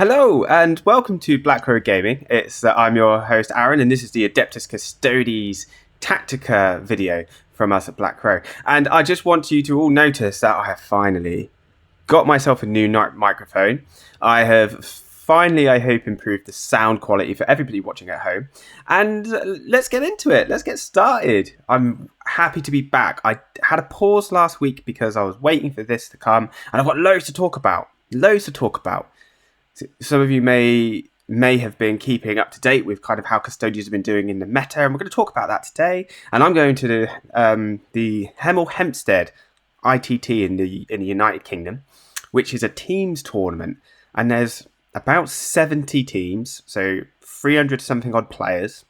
Hello and welcome to Black Crow Gaming. I'm your host Aaron, and this is the Adeptus Custodes Tactica video from us at Black Crow. And I just want you to all notice that I have finally got myself a new microphone. I have finally, I hope, improved the sound quality for everybody watching at home. And let's get into it. Let's get started. I'm happy to be back. I had a pause last week because I was waiting for this to come, and I've got loads to talk about. Some of you may have been keeping up to date with kind of how custodians have been doing in the meta, and we're going to talk about that today. And I'm going to the Hemel Hempstead ITT in the United Kingdom, which is a teams tournament, and there's about 70 teams, so 300 something odd players.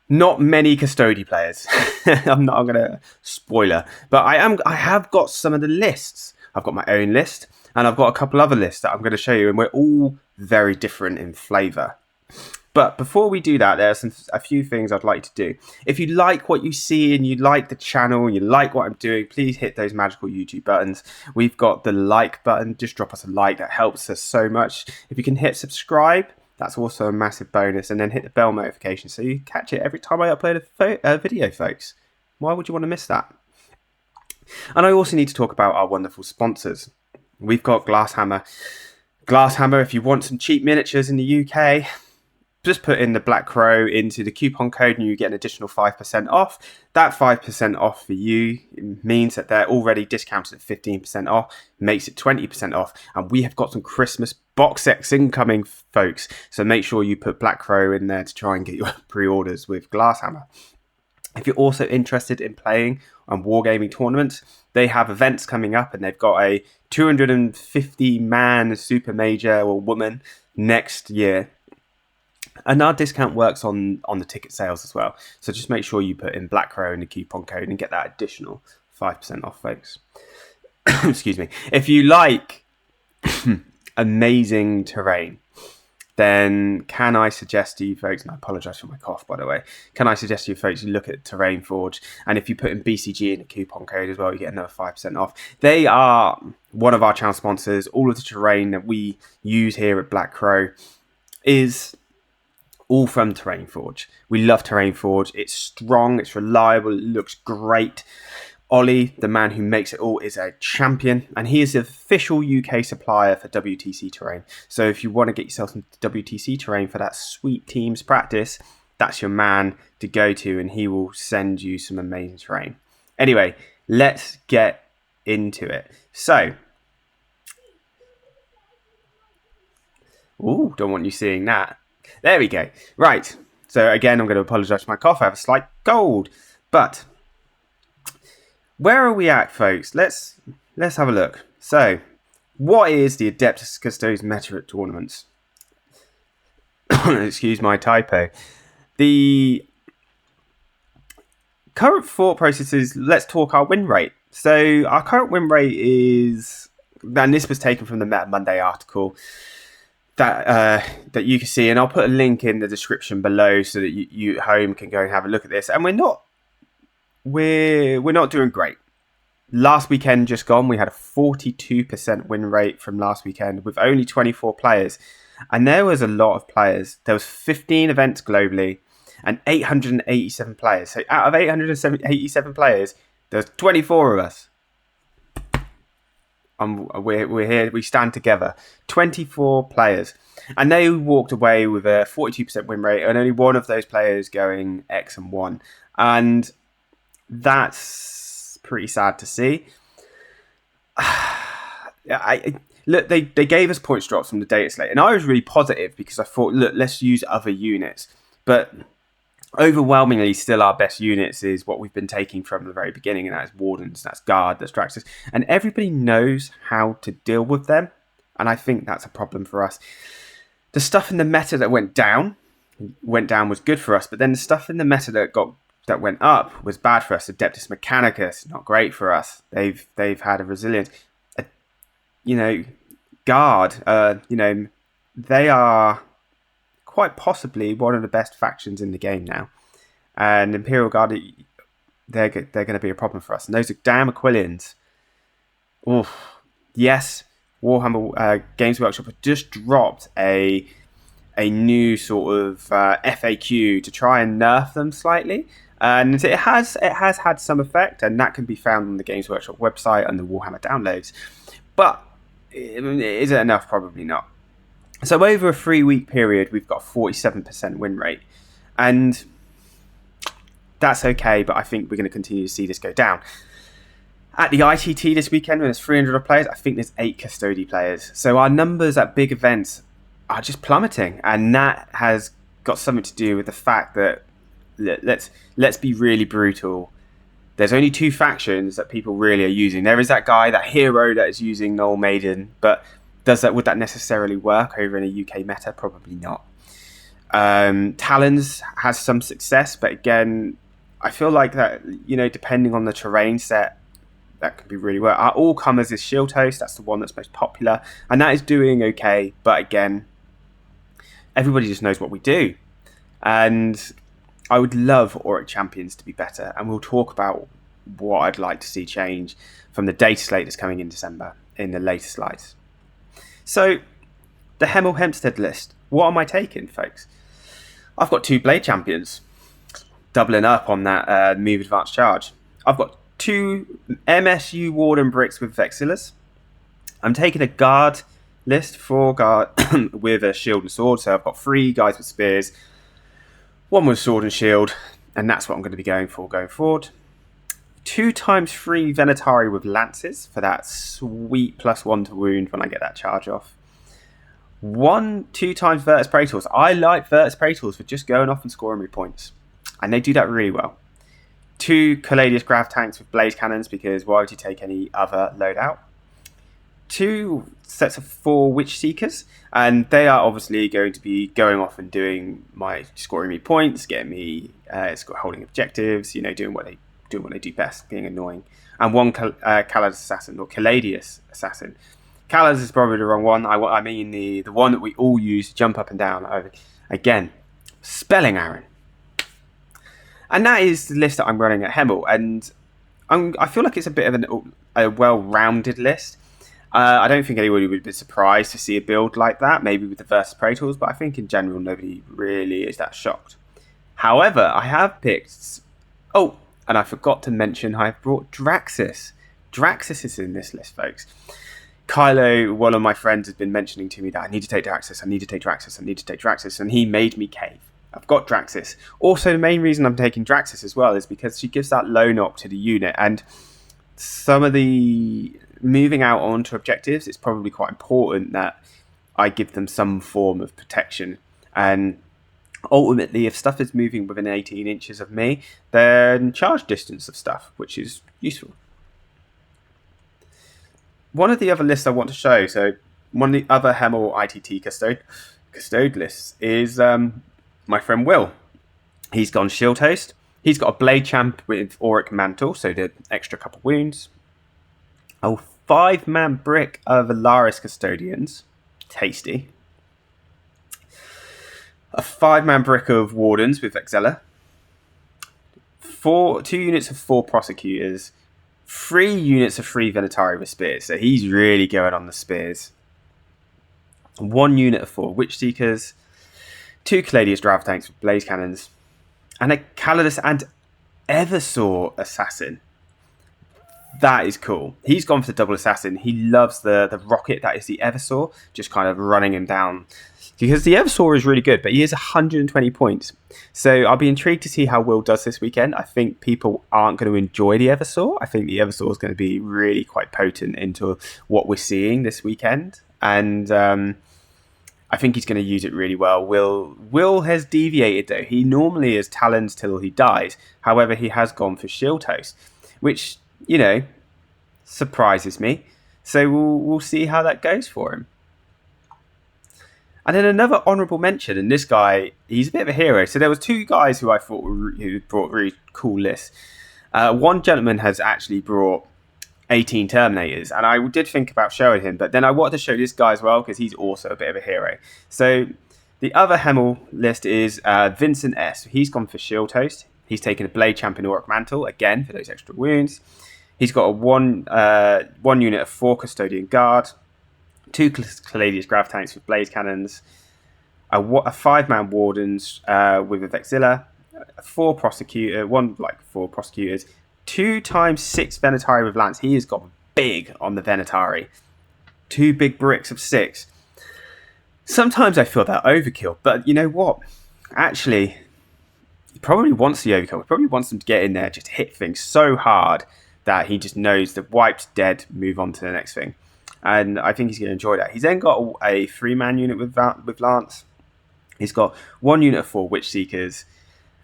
Not many custody players. I'm going to spoiler, but I have got some of the lists. I've got my own list, and I've got a couple other lists that I'm going to show you, and we're all very different in flavour. But before we do that, there are a few things I'd like to do. If you like what you see and you like the channel and you like what I'm doing, please hit those magical YouTube buttons. We've got the like button. Just drop us a like. That helps us so much. If you can hit subscribe, that's also a massive bonus. And then hit the bell notification so you catch it every time I upload a video, folks. Why would you want to miss that? And I also need to talk about our wonderful sponsors. We've got Glasshammer. Glasshammer, if you want some cheap miniatures in the UK, just put in the Black Crow into the coupon code and you get an additional 5% off. That 5% off for you means that they're already discounted at 15% off, makes it 20% off. And we have got some Christmas box sets incoming, folks. So make sure you put Black Crow in there to try and get your pre-orders with Glasshammer. If you're also interested in playing on wargaming tournaments, they have events coming up, and they've got a 250-man super major or woman next year. And our discount works on the ticket sales as well. So just make sure you put in Black Crow in the coupon code and get that additional 5% off, folks. Excuse me. If you like amazing terrain, then can I suggest to you folks, and I apologise for my cough, by the way, can I suggest to you folks, you look at Terrain Forge, and if you put in BCG in the coupon code as well, you get another 5% off. They are one of our channel sponsors. All of the terrain that we use here at Black Crow is all from Terrain Forge. We love Terrain Forge. It's strong, it's reliable, it looks great. Ollie, the man who makes it all, is a champion, and he is the official UK supplier for WTC terrain. So if you want to get yourself some WTC terrain for that sweet teams practice, that's your man to go to, and he will send you some amazing terrain. Anyway, let's get into it. So, ooh, don't want you seeing that. There we go. Right. So again, I'm going to apologise for my cough. I have a slight cold, but where are we at, folks? Let's have a look. So, what is the Adeptus Custodes meta at tournaments? Excuse my typo. The current thought process is, let's talk our win rate. So, our current win rate is, and this was taken from the Meta Monday article that you can see, and I'll put a link in the description below so that you at home can go and have a look at this. And we're not doing great. Last weekend just gone, we had a 42% win rate from last weekend with only 24 players. And there was a lot of players. There was 15 events globally and 887 players. So out of 887 players, there's 24 of us. We're here, we stand together. 24 players. And they walked away with a 42% win rate, and only one of those players going X and 1. And that's pretty sad to see. Look, they gave us points drops from the data slate, and I was really positive because I thought, look, let's use other units. But overwhelmingly, still our best units is what we've been taking from the very beginning, and that is Wardens, that's Guard, that's Draxus. And everybody knows how to deal with them, and I think that's a problem for us. The stuff in the meta that went down was good for us, but then the stuff in the meta that went up was bad for us. Adeptus Mechanicus, not great for us. They've had a resilience. Guard, they are quite possibly one of the best factions in the game now. And Imperial Guard, they're going to be a problem for us. And those are damn Aquilians. Oof. Yes, Warhammer Games Workshop have just dropped a new sort of FAQ to try and nerf them slightly, and it has had some effect, and that can be found on the Games Workshop website and the Warhammer downloads. But is it enough? Probably not. So over a 3-week period, we've got a 47% win rate, and that's okay. But I think we're going to continue to see this go down. At the ITT this weekend, when there's 300 players, I think there's 8 Custody players. So our numbers at big events are just plummeting, and that has got something to do with the fact that let's be really brutal. There's only 2 factions that people really are using. There is that guy, that hero that is using Null Maiden, but would that necessarily work over in a UK meta? Probably not. Talons has some success, but again, I feel like that, depending on the terrain set, that could be really well. Our all-comers is Shield Host. That's the one that's most popular, and that is doing okay. But again, everybody just knows what we do, and I would love Auric Champions to be better, and we'll talk about what I'd like to see change from the data slate that's coming in December in the later slides. So, the Hemel Hempstead list. What am I taking, folks? I've got 2 Blade Champions, doubling up on that move advanced charge. I've got 2 MSU Warden bricks with Vexillars. I'm taking a guard list, 4 guard with a shield and sword. So I've got 3 guys with spears, 1 with sword and shield, and that's what I'm going to be going for going forward. 2x3 Venatari with lances for that sweet +1 to wound when I get that charge off. 2x Virtus Praetors. I like Virtus Praetors for just going off and scoring me points, and they do that really well. 2 Caladius Grav tanks with blaze cannons, because why would you take any other loadout? 2 sets of 4 Witch Seekers, and they are obviously going to be going off and doing scoring me points, getting me holding objectives, doing what they do best, being annoying. And 1 Caladius Assassin, or Caladius Assassin. Caladius is probably the wrong one. I mean the one that we all use to jump up and down. Again, spelling Aaron. And that is the list that I'm running at Hemel, and I feel like it's a bit of a well-rounded list. I don't think anybody would be surprised to see a build like that, maybe with the Virtus Praetors, but I think in general nobody really is that shocked. However, I have picked... Oh, and I forgot to mention I've brought Draxus. Draxus is in this list, folks. Kylo, one of my friends, has been mentioning to me that I need to take Draxus, and he made me cave. I've got Draxus. Also, the main reason I'm taking Draxus as well is because she gives that low knock to the unit, and some of the moving out onto objectives, it's probably quite important that I give them some form of protection. And ultimately, if stuff is moving within 18 inches of me, they're in charge distance of stuff, which is useful. One of the other lists I want to show, so one of the other Hemel ITT custode lists is my friend Will. He's gone Shield Host. He's got a Blade Champ with Auric Mantle, so the extra couple wounds. A 5-man brick of Alaris Custodians. Tasty. A 5-man brick of Wardens with Vexilla. 2 units of 4 Prosecutors. 3 units of 3 Venatari with Spears. So he's really going on the Spears. 1 unit of 4 Witch Seekers. 2 Caladius Draft tanks with blaze cannons. And a Calidus and Eversaw Assassin. That is cool. He's gone for the double assassin. He loves the rocket that is the Eversaw, just kind of running him down. Because the Eversaw is really good, but he is 120 points. So I'll be intrigued to see how Will does this weekend. I think people aren't going to enjoy the Eversaw. I think the Eversaw is going to be really quite potent into what we're seeing this weekend. And I think he's going to use it really well. Will has deviated, though. He normally is Talons till he dies. However, he has gone for Shield Host, which, surprises me. So we'll see how that goes for him. And then another honourable mention, and this guy, he's a bit of a hero. So there was 2 guys who I thought who brought really cool lists. One gentleman has actually brought 18 Terminators, and I did think about showing him, but then I wanted to show this guy as well because he's also a bit of a hero. So the other Hemel list is Vincent S. He's gone for Shield Host. He's taken a Blade Champion Auric Mantle, again, for those extra wounds. He's got a one unit of 4 Custodian Guard, 2 Caladius Grav tanks with blaze cannons, a 5-man wardens with a Vexilla, 4 prosecutor, 4 prosecutors, 2 times 6 Venatari with lance. He has got big on the Venatari. 2 big bricks of 6. Sometimes I feel that overkill, but you know what? Actually, he probably wants the overkill. He probably wants them to get in there, just hit things so hard that he just knows that wiped, dead, move on to the next thing. And I think he's going to enjoy that. He's then got a 3-man unit with Lance. He's got 1 unit of 4 Witch Seekers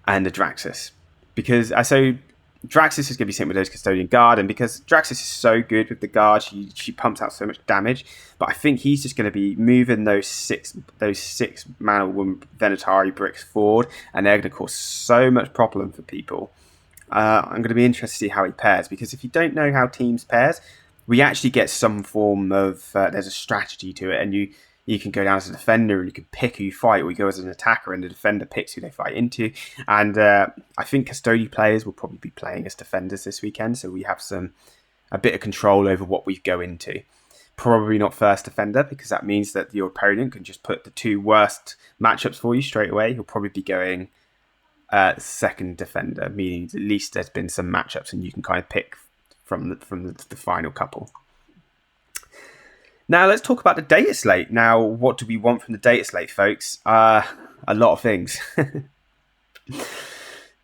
and a Draxus. Because Draxus is going to be sent with those Custodian Guard, and because Draxus is so good with the Guard, she pumps out so much damage. But I think he's just going to be moving those six Mana Woman Venatari bricks forward, and they're going to cause so much problem for people. I'm going to be interested to see how he pairs, because if you don't know how teams pairs, we actually get some form of there's a strategy to it, and you can go down as a defender and you can pick who you fight, or you go as an attacker and the defender picks who they fight into. And I think Custodian players will probably be playing as defenders this weekend, so we have a bit of control over what we go into. Probably not first defender, because that means that your opponent can just put the 2 worst matchups for you straight away. He'll probably be going second defender, meaning at least there's been some matchups and you can kind of pick from the final couple. Now, let's talk about the data slate. Now, what do we want from the data slate, folks? A lot of things. It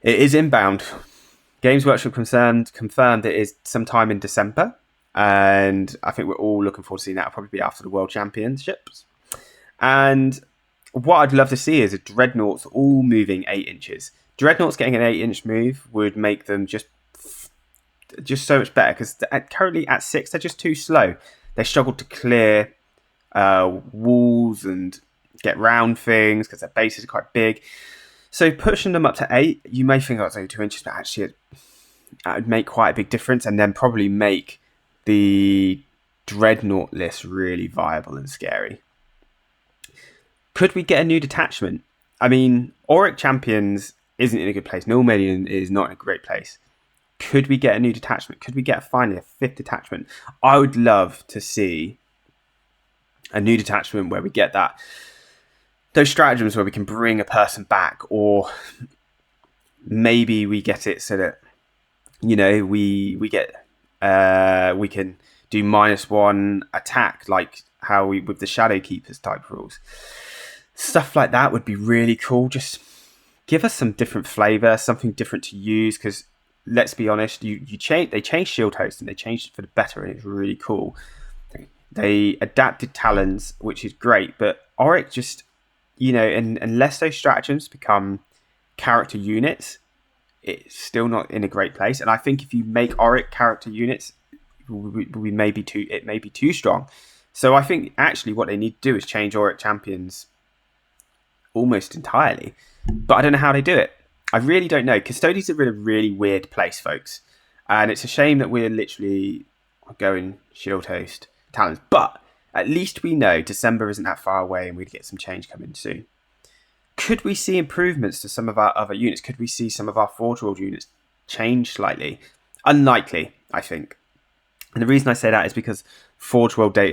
is inbound. Games Workshop confirmed it is sometime in December. And I think we're all looking forward to seeing that. It'll probably be after the World Championships. And what I'd love to see is a Dreadnoughts all moving 8 inches. Dreadnoughts getting an 8-inch move would make them just so much better, because currently at 6, they're just too slow. They struggle to clear walls and get round things because their bases are quite big. So pushing them up to 8, you may think it's only 2 inches, but actually that would make quite a big difference, and then probably make the Dreadnought list really viable and scary. Could we get a new detachment? I mean, Auric Champions isn't in a good place. Null-Median is not in a great place. Could we get a new detachment? Could we get finally a 5th detachment? I would love to see a new detachment where we get those stratagems where we can bring a person back, or maybe we get it so that, you know, we can do -1 attack, like how we with the Shadow Keepers type rules. Stuff like that would be really cool. Just give us some different flavor, something different to use, because let's be honest, they changed Shield Host and they changed it for the better, and it's really cool. They adapted Talons, which is great, but Auric just, you know, unless those stratagems become character units, it's still not in a great place. And I think if you make Auric character units, it may be too strong. So I think actually what they need to do is change Auric champions almost entirely. But I don't know how they do it. I really don't know. Custodians are in a really weird place, folks. And it's a shame that we're literally going Shield Host Talons. But at least we know December isn't that far away and we'd get some change coming soon. Could we see improvements to some of our other units? Could we see some of our Forge World units change slightly? Unlikely, I think. And the reason I say that is because Forge World data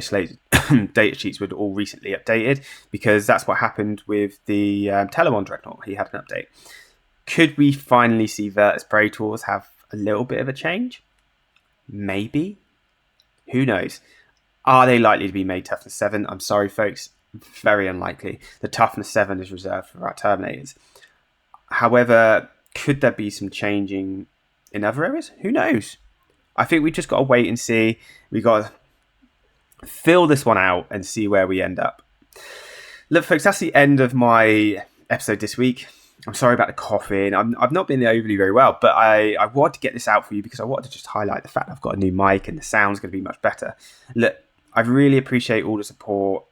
sheets were all recently updated, because that's what happened with the Telemon Dreadnought. He had an update. Could we finally see Virtus Praetors have a little bit of a change? Maybe. Who knows? Are they likely to be made toughness 7? I'm sorry, folks. Very unlikely. The toughness 7 is reserved for our Terminators. However, could there be some changing in other areas? Who knows? I think we just got to wait and see. We got to fill this one out and see where we end up. Look, folks, that's the end of my episode this week. I'm sorry about the coughing. I've not been overly very well, but I wanted to get this out for you because I wanted to just highlight the fact I've got a new mic and the sound's going to be much better. Look, I really appreciate all the support.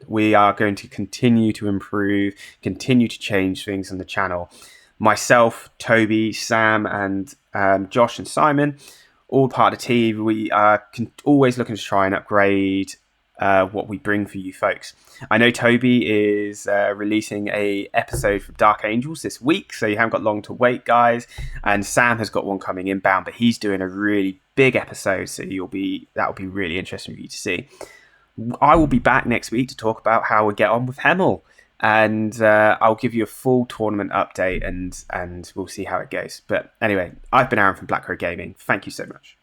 We are going to continue to improve, continue to change things on the channel. Myself, Toby, Sam, and Josh and Simon, all part of the team. We are always looking to try and upgrade what we bring for you folks. I know Toby is releasing a episode for Dark Angels this week, so you haven't got long to wait, guys. And Sam has got one coming inbound, but he's doing a really big episode, so that'll be really interesting for you to see. I will be back next week to talk about how we get on with Hemel. And I'll give you a full tournament update, and we'll see how it goes. But anyway, I've been Aaron from Black Crow Gaming. Thank you so much.